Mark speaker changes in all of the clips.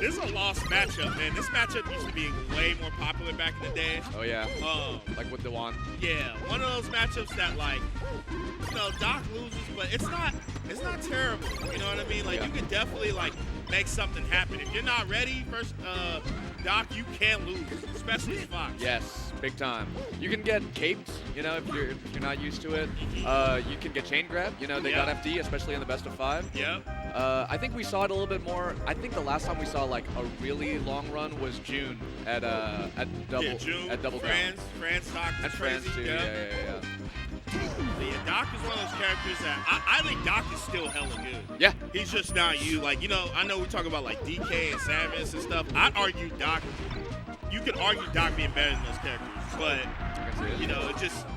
Speaker 1: This is a lost matchup, man. This matchup used to be way more popular back in the day.
Speaker 2: Oh, yeah. Like with Dewan.
Speaker 1: Yeah, one of those matchups that, like, you know, Doc loses, but it's not terrible. You know what I mean? Like, you can definitely, like, make something happen. If you're not ready, Doc, you can lose, especially Fox.
Speaker 2: Yes, big time. You can get caped, you know, if you're not used to it. You can get chain grab. You know, they got FD, especially in the best of 5.
Speaker 1: Yep.
Speaker 2: I think we saw it a little bit more. I think the last time we saw like a really long run was June at double
Speaker 1: Franz, Doc,
Speaker 2: and Franz too. Yeah.
Speaker 1: Yeah, Doc is one of those characters that I think Doc is still hella good.
Speaker 2: Yeah.
Speaker 1: He's just not you. Like, you know, I know we talk about like DK and Samus and stuff. I'd argue Doc. You could argue Doc being better than those characters, but you know, it's just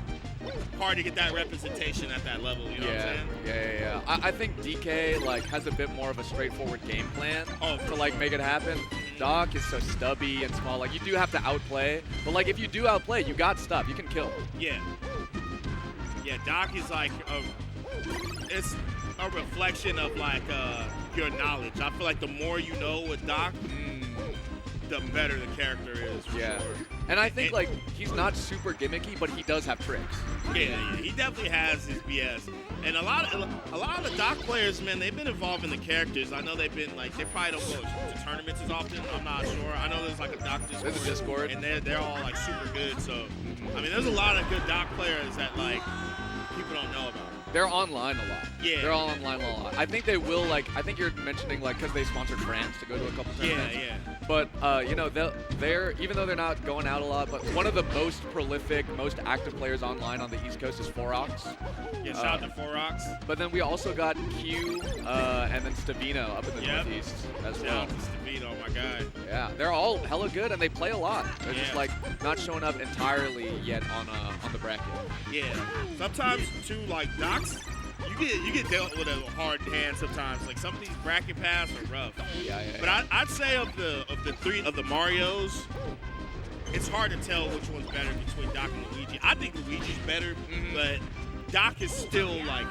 Speaker 1: hard to get that representation at that level. You know what I'm saying?
Speaker 2: Yeah. I think DK like has a bit more of a straightforward game plan to like make it happen. Doc is so stubby and small. Like you do have to outplay, but like if you do outplay, you got stuff. You can kill.
Speaker 1: Yeah. Yeah, Doc is like it's a reflection of like your knowledge. I feel like the more you know with Doc, the better the character is.
Speaker 2: Yeah. And I think like he's not super gimmicky, but he does have tricks.
Speaker 1: Yeah, he definitely has his BS. And a lot of the Doc players, man, they've been involved in the characters. I know they've been like they probably don't go to tournaments as often. I'm not sure. I know there's like a Doc Discord.
Speaker 2: There's a Discord,
Speaker 1: and they're all like super good. So I mean, there's a lot of good Doc players that like people don't know about.
Speaker 2: They're online a lot.
Speaker 1: Yeah.
Speaker 2: They're all online a lot. I think they will, like, I think you're mentioning, like, because they sponsored France to go to a couple tournaments.
Speaker 1: Yeah.
Speaker 2: But, you know, they're, even though they're not going out a lot, but one of the most prolific, most active players online on the East Coast is Forox.
Speaker 1: Yeah, shout out to Forox.
Speaker 2: But then we also got Q and then Stavino up in the Northeast as well.
Speaker 1: Shout out to Stavino, my guy.
Speaker 2: Yeah, they're all hella good and they play a lot. They're just, like, not showing up entirely yet on the bracket.
Speaker 1: Yeah. Sometimes, too, like, Docs, you get dealt with a hard hand sometimes. Like some of these bracket paths are rough.
Speaker 2: Yeah.
Speaker 1: But I'd say of the three of the Marios, it's hard to tell which one's better between Doc and Luigi. I think Luigi's better, but Doc is still like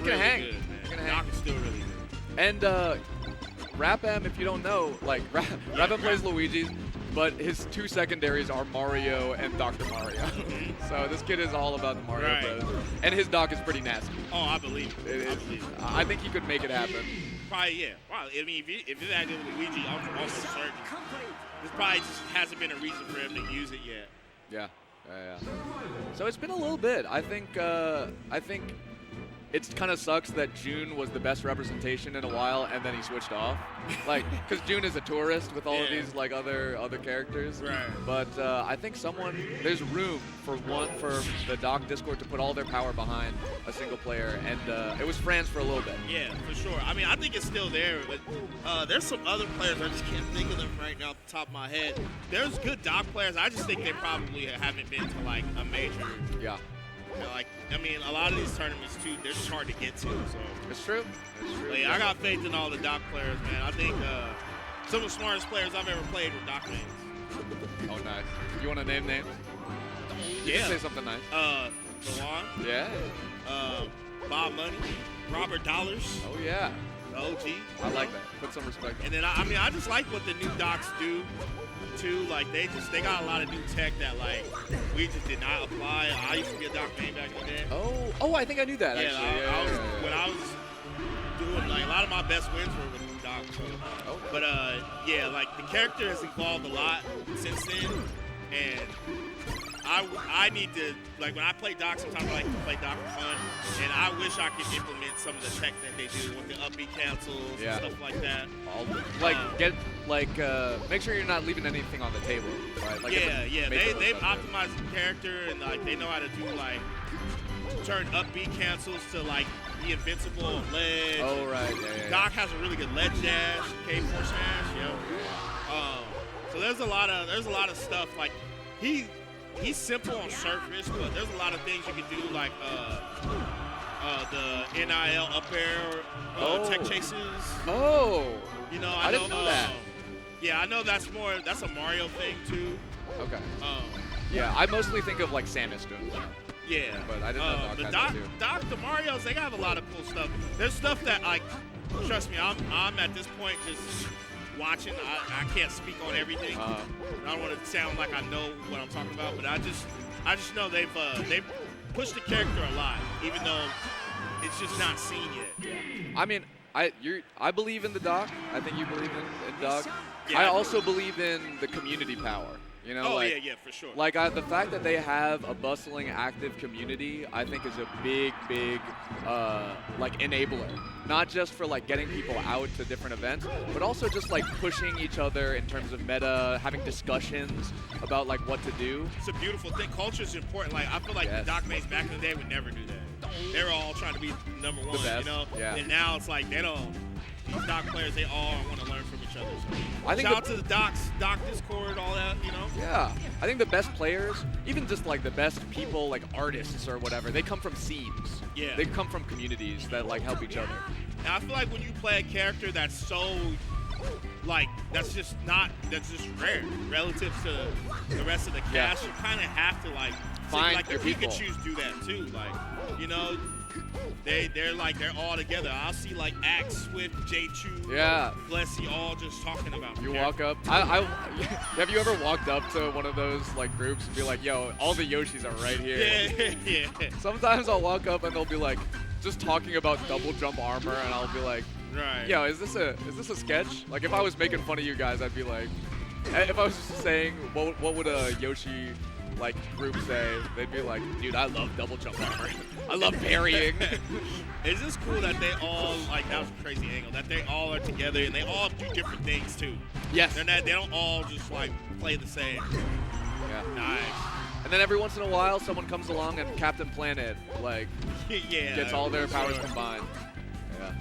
Speaker 1: really good, man. Doc is still really good.
Speaker 2: And Rapam, if you don't know, like Rapam plays Luigi's, but his 2 secondaries are Mario and Dr. Mario. So this kid is all about the Mario Bros. And his Doc is pretty nasty.
Speaker 1: Oh, I believe it.
Speaker 2: I think he could make it happen.
Speaker 1: Probably, yeah. Probably. I mean, if it's that good with Luigi, I'm almost certain. This probably just hasn't been a reason for him to use it yet.
Speaker 2: Yeah. So it's been a little bit. I think it kind of sucks that June was the best representation in a while, and then he switched off. Like, because June is a tourist with all of these like other characters.
Speaker 1: Right.
Speaker 2: But I think there's room for the Doc Discord to put all their power behind a single player, and it was Franz for a little bit.
Speaker 1: Yeah, for sure. I mean, I think it's still there, but there's some other players I just can't think of them right now off the top of my head. There's good Doc players. I just think they probably haven't been to like a major.
Speaker 2: Yeah.
Speaker 1: You know, like, I mean, a lot of these tournaments, too, they're just hard to get to. So
Speaker 2: It's true.
Speaker 1: Like, I got faith in all the Doc players, man. I think some of the smartest players I've ever played were Doc names.
Speaker 2: Oh, nice. You want to name names? You can say something nice.
Speaker 1: Dewan.
Speaker 2: Yeah.
Speaker 1: Bob Money. Robert Dollars.
Speaker 2: Oh, yeah.
Speaker 1: The OG.
Speaker 2: I like that. Put some respect.
Speaker 1: And then, I just like what the new Docs do. Too, like they got a lot of new tech that like we just did not apply. I used to be a Doc main back in the day.
Speaker 2: Oh, I think I knew that.
Speaker 1: Yeah,
Speaker 2: actually.
Speaker 1: When I was doing like a lot of my best wins were with new Doc. So. But yeah, like the character has evolved a lot since then, and I need to like when I play Doc. Sometimes I like to play Doc for fun, and I wish I could implement some of the tech that they do with the up B cancels and stuff like that.
Speaker 2: Make sure you're not leaving anything on the table, right? Like
Speaker 1: They've optimized the character and like they know how to do like turn up B cancels to like be invincible on ledge.
Speaker 2: Oh right, yeah.
Speaker 1: Doc has a really good ledge dash, K4 smash, So there's a lot of stuff like he's simple on surface, but there's a lot of things you can do like the NIL up air tech chases.
Speaker 2: Oh.
Speaker 1: You know,
Speaker 2: I didn't know that.
Speaker 1: Yeah, I know that's a Mario thing too.
Speaker 2: Okay. Yeah, I mostly think of like Samus doing that.
Speaker 1: Yeah.
Speaker 2: But I didn't know
Speaker 1: the Marios, they have a lot of cool stuff. There's stuff that like, trust me, I'm at this point just watching. I can't speak on everything. I don't want to sound like I know what I'm talking about, but I just know they've pushed the character a lot, even though it's just not seen yet.
Speaker 2: I mean, I believe in the doc. I think you believe in doc.
Speaker 1: Yeah,
Speaker 2: I also believe in the community power. You know,
Speaker 1: oh,
Speaker 2: like,
Speaker 1: yeah, for sure.
Speaker 2: Like the fact that they have a bustling, active community, I think is a big, like enabler. Not just for like getting people out to different events, but also just like pushing each other in terms of meta, having discussions about like what to do.
Speaker 1: It's a beautiful thing. Culture is important. Like I feel like the doc mates back in the day would never do that. They were all trying to be number one, you know.
Speaker 2: Yeah.
Speaker 1: And now it's like they don't. These doc players, they all want to learn from each other. So
Speaker 2: I think
Speaker 1: shout out to the docs, doc Discord, all that, you know.
Speaker 2: Yeah, I think the best players, even just like the best people, like artists or whatever, they come from scenes.
Speaker 1: Yeah.
Speaker 2: They come from communities that like help each other.
Speaker 1: And I feel like when you play a character that's so, like, that's just rare relative to the rest of the cast, you kind of have to like
Speaker 2: find
Speaker 1: like
Speaker 2: your
Speaker 1: the
Speaker 2: people.
Speaker 1: Pikachus do that too. Like, you know, they're all together. I'll see like Axe, Swift, J-Chu, Blessy all just talking about.
Speaker 2: You walk up. Have you ever walked up to one of those like groups and be like, "Yo, all the Yoshis are right here."
Speaker 1: Yeah.
Speaker 2: Sometimes I'll walk up and they'll be like, just talking about double jump armor, and I'll be like,
Speaker 1: right.
Speaker 2: "Yo, is this a sketch?" Like if I was making fun of you guys, I'd be like, if I was saying what would a Yoshi like group say, they'd be like, dude, I love double jump armor. I love parrying.
Speaker 1: It's just cool that they all, like, that was a crazy angle, that they all are together and they all do different things too.
Speaker 2: Yes.
Speaker 1: They don't all just like play the same.
Speaker 2: Yeah.
Speaker 1: Nice.
Speaker 2: And then every once in a while, someone comes along and Captain Planet, like, gets all their powers combined. Yeah.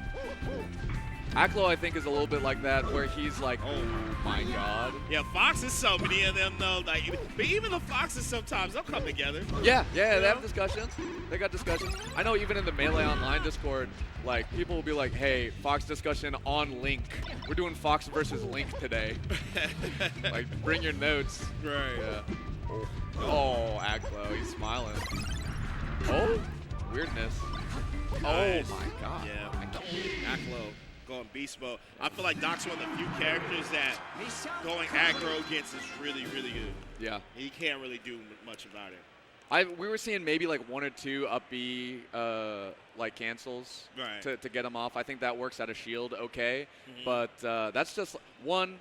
Speaker 2: Aklo, I think, is a little bit like that, where he's like, oh my god.
Speaker 1: Yeah, Foxes, so many of them, though. Like, but even the Foxes, sometimes, they'll come together.
Speaker 2: Yeah, they have discussions. They got discussions. I know even in the Melee Online Discord, like, people will be like, hey, Fox discussion on Link. We're doing Fox versus Link today. Like, bring your notes.
Speaker 1: Right.
Speaker 2: Yeah. Oh, Aklo, he's smiling. Oh, weirdness.
Speaker 1: Nice.
Speaker 2: Oh my god.
Speaker 1: Yeah, Aklo going beast mode. I feel like Doc's one of the few characters that going aggro against is really, really good.
Speaker 2: Yeah.
Speaker 1: He can't really do much about it.
Speaker 2: We were seeing maybe like 1 or 2 up B like cancels to get him off. I think that works out of shield okay, but that's just one.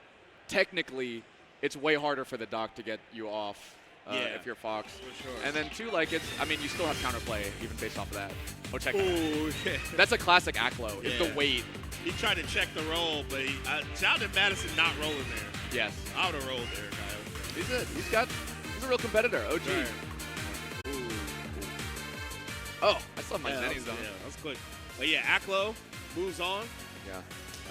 Speaker 2: Technically, it's way harder for the Doc to get you off if you're Fox.
Speaker 1: For sure.
Speaker 2: And then 2, like I mean, you still have counterplay even based off of that. Oh, check.
Speaker 1: Ooh,
Speaker 2: That's a classic Aklo. It's the weight.
Speaker 1: He tried to check the roll, but shout out to Madison not rolling there.
Speaker 2: Yes.
Speaker 1: I would have rolled there, guys.
Speaker 2: He's a real competitor. OG.
Speaker 1: Right.
Speaker 2: Ooh. Oh, I saw my Zenny zone.
Speaker 1: Yeah, that was quick. But yeah, Aklo moves on.
Speaker 2: Yeah.